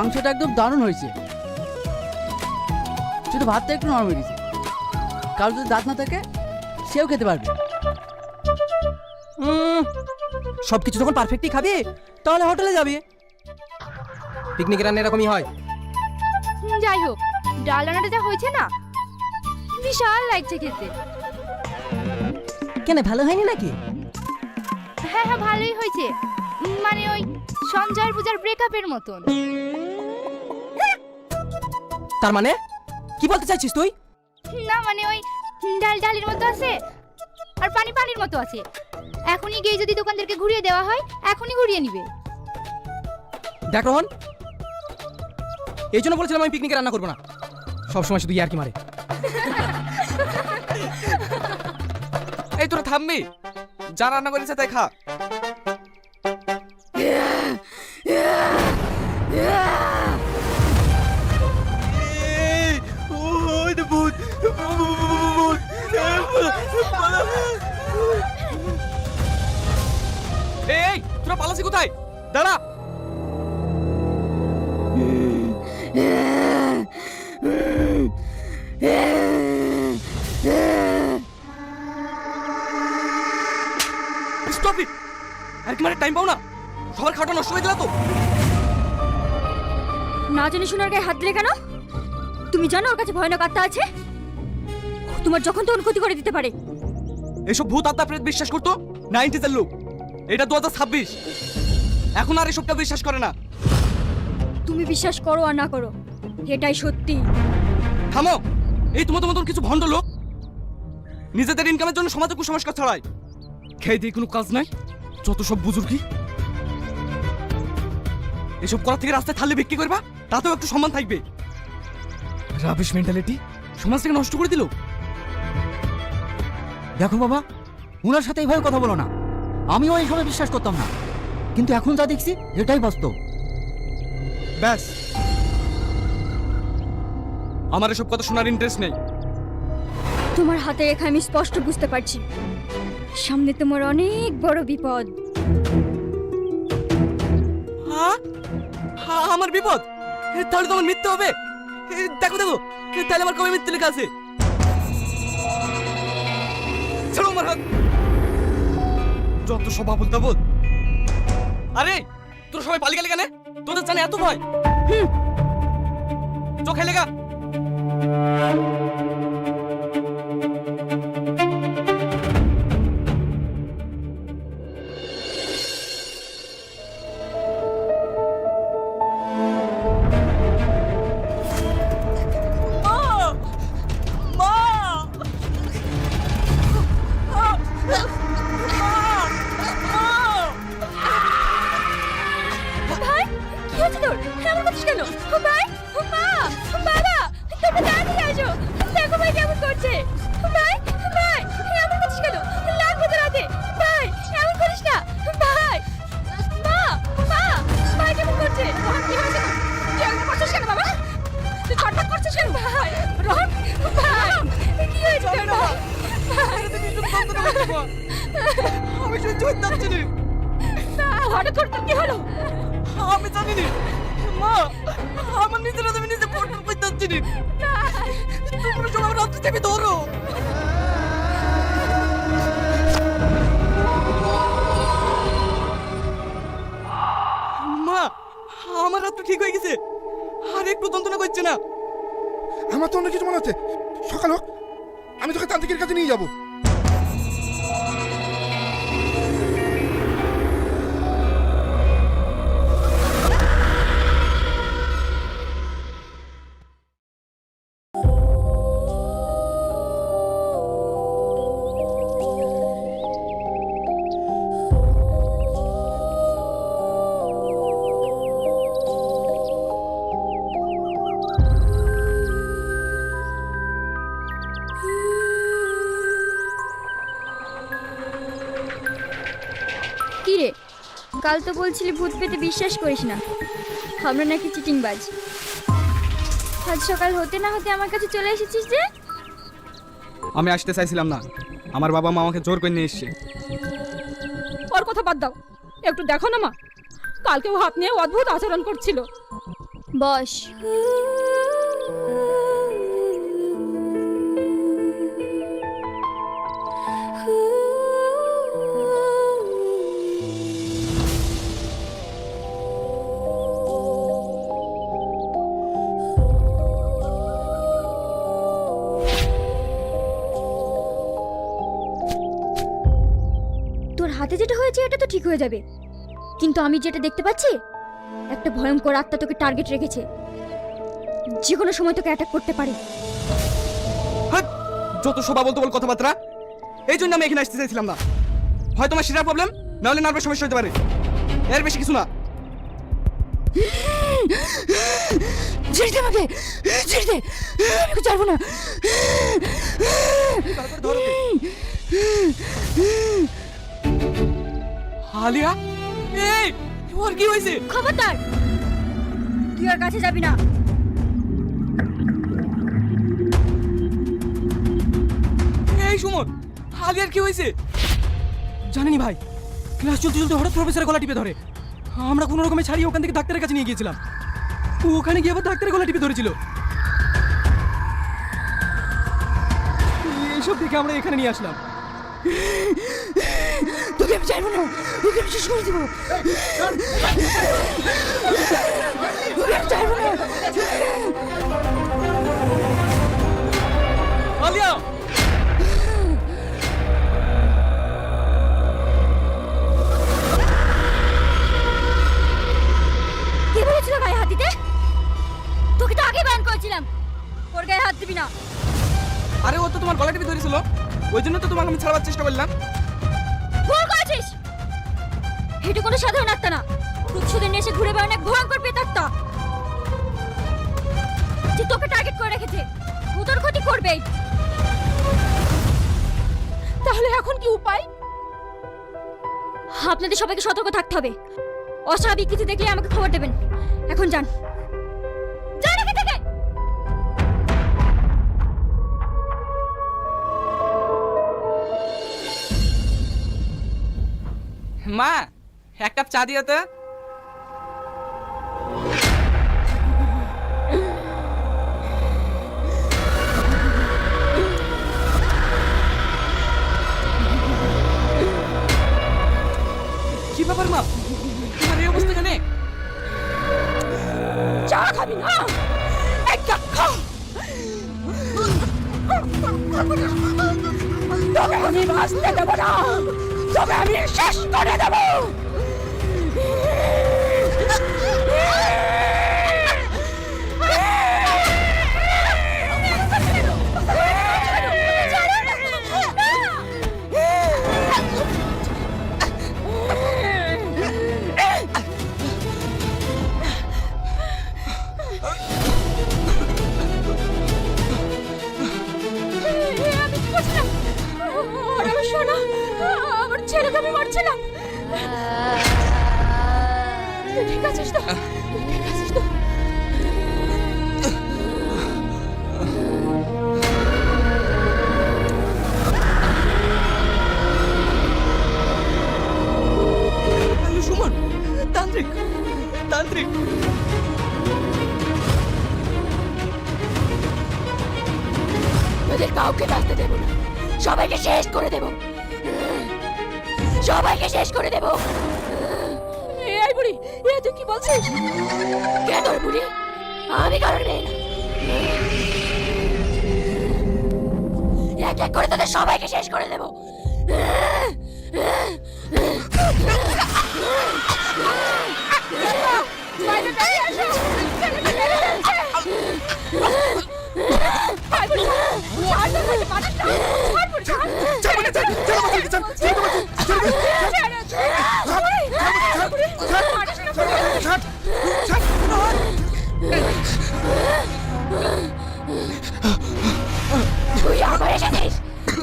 মাংসটা একদম দারুণ হয়েছে, শুধু ভাতটা একটু নরম হয়ে গেছে। কারো যদি দাঁত না থাকে সেও খেতে পারবে। সব কিছু যখন পারফেক্টই খাবি তাহলে হোটেলে যাবি। পিকনিকের রান্না এরকমই হয়। যাই হোক, ডাল রান্নাটা যা হয়েছে না, বিশাল লাগছে খেতে। কেন ভালো হয়নি নাকি? হ্যাঁ হ্যাঁ, ভালোই হয়েছে, মানে ওই সঞ্জয় পূজার ব্রেকআপের মতন। তার মানে কি বলতে চাইছিস তুই? না মানে ওই ডাল ডালের মতো আছে আর পানি পানির মতো আছে। এখনই গিয়ে যদি দোকানদারকে ঘুরিয়ে দেওয়া হয়, এখনই ঘুরিয়ে নিবে। দেখ রোহন, এই জন্য বলছিলাম আমি পিকনিকে রান্না করবো না, সবসময় শুধু ইয়ার্কি মারে। এই তোরা থামবি, যা রান্না করেছে তাই খা। এই তোরা পালাসি কোথায়? দাঁড়া। Stop it! আর কি মানে টাইম পাও না? সবার খাওয়াটা নষ্ট হয়ে গেল তো। না জানি শোনার গায়ে হাত দিলে কেন? তুমি জানো ওর কাছে ভয়ানক আত্মা আছে, তোমার যখন তখন ক্ষতি করে দিতে পারে। এসব ভূত আত্মা প্রেত বিশ্বাস করতো 90s এর লোক। এটা 2026, এখন আর এসবটা বিশ্বাস করে না। তুমি বিশ্বাস করো আর না করো, এটাই সত্যি। থামো! এই তোমাদের মতন কিছু ভণ্ড লোক নিজেদের ইনকামের জন্য সমাজে কুসংস্কার ছড়ায়। খেয়ে দিয়ে কোনো কাজ নাই, যত সব বুজুর্গি। এসব করার থেকে রাস্তায় থালে বিক্রি করবা, তাতেও একটু সম্মান থাকবে। রাবিশ মেন্টালিটি সমাজটাকে নষ্ট করে দিল। দেখো বাবা, ওনার সাথে এইভাবে কথা বলো না। আমিও এই সময় বিশ্বাস করতাম না, কিন্তু এখন যা দেখছি এটাই বাস্তব। ব্যাস, আমার এসব কথা শোনার ইন্টারেস্ট নেই। তোমার হাতে রেখা আমি স্পষ্ট বুঝতে পারছি, সামনে তোমার অনেক বড় বিপদ। হ্যাঁ? আমার বিপদ? তাহলে তো আমার মৃত্যু হবে। দেখো দেখো, তাহলে আমার কবে মৃত্যু লেখা আছে? ছাড়ো আমার হাত। যত সব আবল তাবল। আরে তোরা সবাই পালিয়ে গেলে কেন? তোদের জানে এত ভয়? চোখে লেগা। ভাই, কি হচ্ছে তোর? এমন করছিস কেন? ও ভাই, ও মা, ও বাবা, তোমরা তাড়াতাড়ি আসো। দেখো ভাই কেমন করছে। ও ভাই, ও ভাই, এমন করছিস কেন? লাগবে তোর হাতে। ভাই, এমন করিস না। ভাই, মা, মা, ভাই কেমন করছে? রোহন, কি হয়েছে? তুই এমন করছিস কেন বাবা? তুই ছটফট করছিস কেন? ভাই, রোহন, ভাই, কি হয়েছে তোর? ভাই, আমি সহ্য করতে পারছি না। না, হঠাৎ করে তোর কি হলো? আমি জানি না মা, আমার নিজের হাতে আমি নিজে কন্ট্রোল করতে পারছি না। তোমরা সব আমার হাত থেকে ধরো। মা, আমার হাত তো ঠিক হয়ে গেছে, আর একটু যন্ত্রণা করছে না। আমার তো অন্য কিছু মনে হচ্ছে। সকাল হোক, আমি তোকে তান্ত্রিকের কাছে নিয়ে যাবো। কি রে, কাল তো বলছিলি ভূত পেতে বিশ্বাস করিস না, আমরা নাকি চিটিংবাজ। আজ সকাল হতে না হতে আমার কাছে চলে এসেছিস যে? আমি আসতে চাইছিলাম না, আমার বাবা মা আমাকে জোর করে নিয়ে এসেছে। ওর কথা বাদ দাও, একটু দেখো না মা, কালকে ও হাত নিয়ে অদ্ভুত আচরণ করছিল। বস। তোর হাতে যেটা হয়েছে এটা তো ঠিক হয়ে যাবে, কিন্তু আমি যেটা দেখতে পাচ্ছি একটা ভয়ঙ্কর আত্মা তোকে টার্গেট রেখেছে, যে কোনো সময় তোকে অ্যাটাক করতে পারে। হাট! যত শোভা বলতে বল কথাবার্তা, এই জন্য আমি এখানে আসতে চাইছিলাম না। হয় তোমার শিরার প্রবলেম, না হলে নার্ভের সমস্যা হতে পারে, এর বেশি কিছু না। ছেড়ে দে আমাকে, ছেড়ে দে, আমি ছাড়বো না। তারপরে ধরো ওকে। আলিয়া, এই ওর কি হয়েছে? খবরদার, তুই আর কাছে যাবি না। এই সুমন, আলিয়ার কি হয়েছে? জানেনি ভাই, ক্লাস চলতে চলতে হঠাৎ প্রফেসরের গলা টিপে ধরে। আমরা কোনো রকমে ছাড়িয়ে ওখান থেকে ডাক্তারের কাছে নিয়ে গিয়েছিলাম। ও ওখানে গিয়ে আবার ডাক্তারের গলা টিপে ধরেছিল। এইসব দেখে আমরা এখানে নিয়ে আসলাম। তোকে আমি চাইবো না, ওকে আমি শেষ করে দিব। ওকে আমি চাইবো না। আলিয়া, কে বলেছিল গায়ে হাত দিতে? তোকে তো আগেই বারণ করেছিলাম ওর গায়ে হাত দিবি না। আরে ও তো তোমার গলা টিপে ধরেছিল, ওই জন্য তো তোমাকে আমি ছাড়াবার চেষ্টা করলাম। ভুল করেছিস, এটা কোনো সাধারণ আত্মা না, প্রতিশোধের নেশে ঘুরে বেড়ানো এক ভয়ঙ্কর প্রেতাত্মা, যে তোকে টার্গেট করে রেখেছে। ও তোর ক্ষতি করবেই। তাহলে এখন কি উপায়? আপনাদের সবাইকে সতর্ক থাকতে হবে। অস্বাভাবিক কিছু দেখলে আমাকে খবর দেবেন। এখন যান, যান এখান থেকে। মা, এক কাপ চা দিও তো। কি ব্যাপার মা, তোমার এই অবস্থা কেন? চা খাবি না? এক কাপ খা। তোকে আমি বাঁচতে দেবো না, তোকে আমি শেষ করে দেবো। আমার ছেলেকে আমি মারছিলাম। তুই ঠিক আছিস তো? ঠিক আছিস তো? হ্যালো সুমন, তান্ত্রিক, তান্ত্রিক। তোদের কাউকে বাঁচতে দেবো না, সবাইকে শেষ করে দেবো, সবাইকে শেষ করে দেবো। এই বুড়ি, এ তুই কি বলছিস? কে তোর বুড়ি? আমি কারণ মেয়ে না। এক এক করে তোদের সবাইকে শেষ করে দেবো। তুই আবার এসেছিস।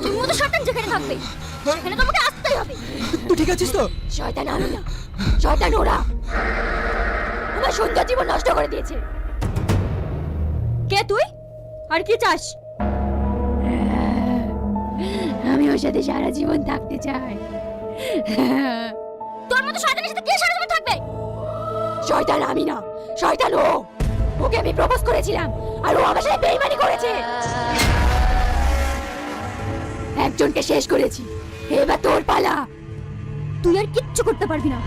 তুমি মতো শয়তান যেখানে থাকবে সেখানে তোমাকে আসতেই হবে। তুই ঠিক আছিস তো? শয়তান আমি না, শয়তান ওরা। আমার সুন্দর জীবন নষ্ট করে দিয়েছে। কে তুই? আর কি চাস? আমি ওর সাথে সারা জীবন থাকতে চাই। তোর মতো শয়তানের সাথে কে সারা জীবন থাকবে? শয়তান আমি না, শয়তান ও। ওকে আমি প্রপোজ করেছিলাম আর ও আমার সাথে বেইমানি করেছে। একজনকে শেষ করেছি, এবার তোর পালা। তুই আর কিচ্ছু করতে পারবি না।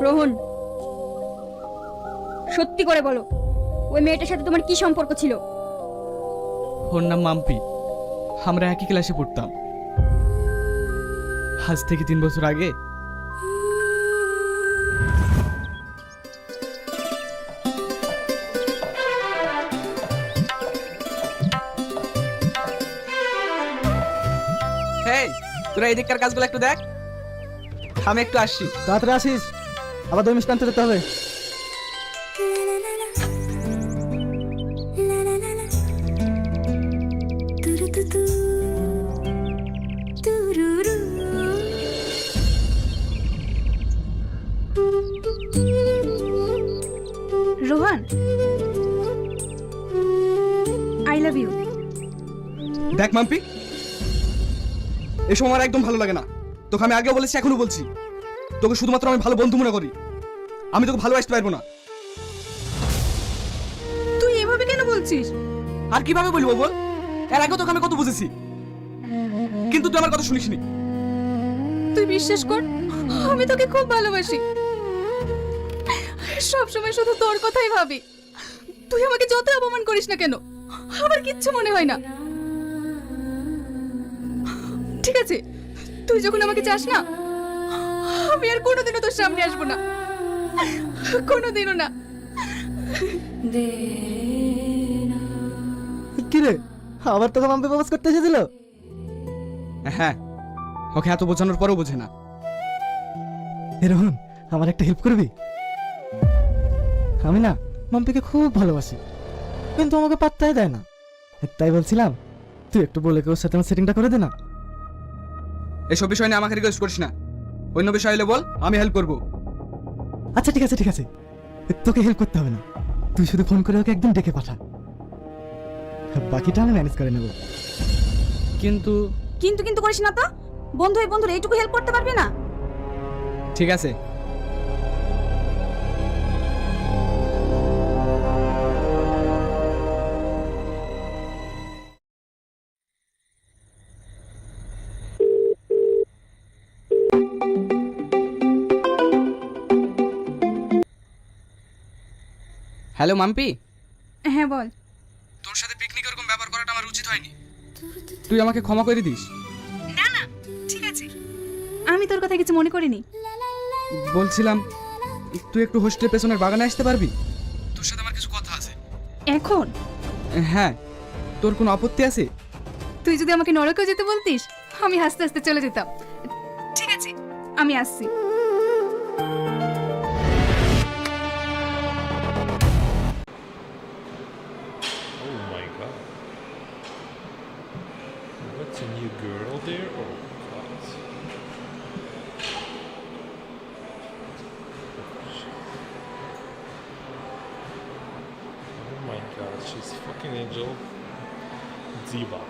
রোহন, সত্যি করে বলো, ওই মেয়েটার সাথে তোমার কি সম্পর্ক ছিল? ওর নাম মাম্পি, আমরা একই ক্লাসে পড়তাম। আজ থেকে 3 বছর আগে হেই, তোরা এই দিককার কাজগুলো একটু দেখ, আমি একটু আসছি। তাড়াতাড়ি আসিস, আবার 2 মিনিট টানতে যেতে হবে। Rohan, I love you. দেখ মাম্পি, এসব আমার একদম ভালো লাগে না। তোকে আমি আগেও বলেছি, এখনো বলছি, তোকে শুধুমাত্র আমি ভালো বন্ধু মনে করি, আমি তোকে ভালোবাসতে পারবো না। তুই এভাবে কেন বলছিস? আর কিভাবে বলবো বল? এর আগেও তোকে আমি কত বুঝেছি, কিন্তু তুই আমার কথা শুনিসনি। তুই বিশ্বাস কর, আমি তোকে খুব ভালোবাসি। সব সময় শুধু তোর কথাই ভাবি। তুই আমাকে যত অপমান করিস না কেন, আমার কিচ্ছু মনে হয় না। ঠিক আছে, তুই যখন আমাকে চাস না, আমি আর কোনোদিনও তোর সামনে আসবো না, কোনোদিনও না। কি রে, আবার তোকে মাম্পি প্রপোজ করতে এসেছিল? হ্যাঁ, ওকে এত বোঝানোর পরেও বোঝে না। এ রোহন, আমার একটা হেল্প করবি? আমি না মাম্পিকে খুব ভালোবাসি, কিন্তু আমাকে পাত্তাই দেয় না। তাই বলছিলাম, তুই একটু বলে ওর সাথে আমার সেটিংটা করে দে না। এসব বিষয় নিয়ে আমাকে রিকোয়েস্ট করিস না, অন্য বিষয় হলে বল, আমি হেল্প করবো। আচ্ছা ঠিক আছে ঠিক আছে, তোকে হেল্প করতে হবে না, তুই শুধু ফোন করে ওকে একদম ডেকে পাঠা, বাকিটা আমি ম্যানেজ করে নেব। কিন্তু কিন্তু কিন্তু করিস না তো, বন্ধু এই বন্ধুর এইটুকু হেল্প করতে পারবি না? ঠিক আছে। হ্যালো মাম্পি। হ্যাঁ বল। তোর সাথে পিকনিক এরকম ব্যবহার করাটা আমার উচিত হয়নি, তুই আমাকে ক্ষমা করে দিস। না না, ঠিক আছে, আমি তোর কথা কিছু মনে করিনি। বলছিলাম, তুই একটু হোস্টেলের পেছনের বাগানে আসতে পারবি? তোর সাথে আমার কিছু কথা আছে। এখন? হ্যাঁ, তোর কোনো আপত্তি আছে? তুই যদি আমাকে নরকেও যেতে বলতিস, আমি হাসতে হাসতে চলে যেতাম। ঠিক আছে, আমি আসছি। Oh my god. What's a new girl there? Oh god. Oh my god, she's fucking Angel Diva.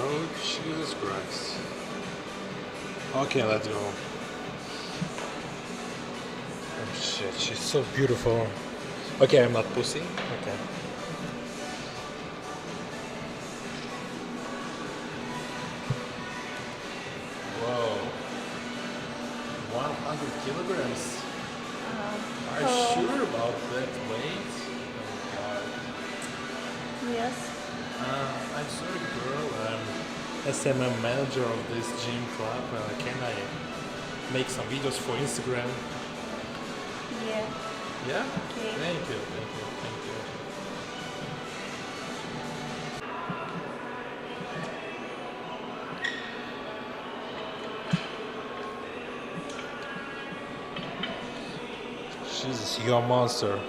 Oh, Jesus Christ. Okay, let's go. Oh shit, she's so beautiful. Okay, I'm not pussy. Okay. kilograms. Are you sure about that weight? Oh God. Yes. I'm sorry, girl. As I'm a manager of this gym club, can I make some videos for Instagram? Yeah. Yeah? Okay. Thank you, thank you, thank you. Jesus, you're a monster.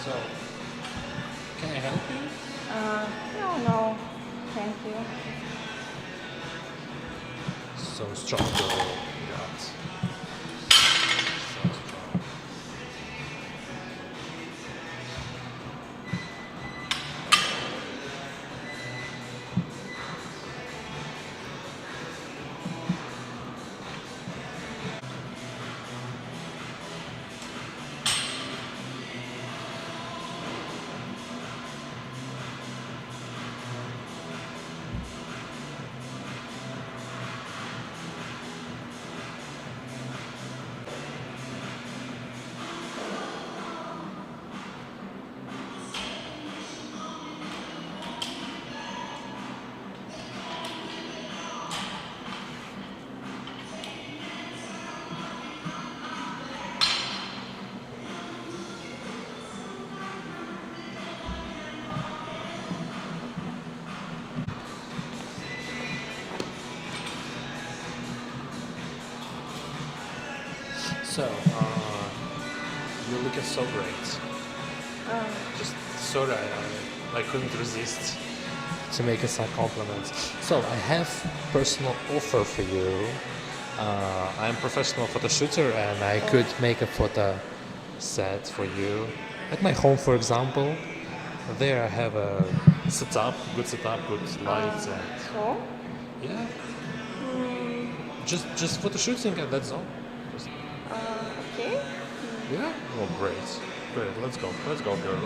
So, can I help you? No. Thank you. So strong, girl. God. So strong. So, you're looking so great. Just sorry, I couldn't resist to make you some compliments. So, I have personal offer for you. I'm professional photo shooter and I could make a photo set for you. At my home, for example. There I have a setup, good lights and So? yeah. Just photo shooting and that's all. Just, Okay. yeah? Oh great. Great, let's go, girl.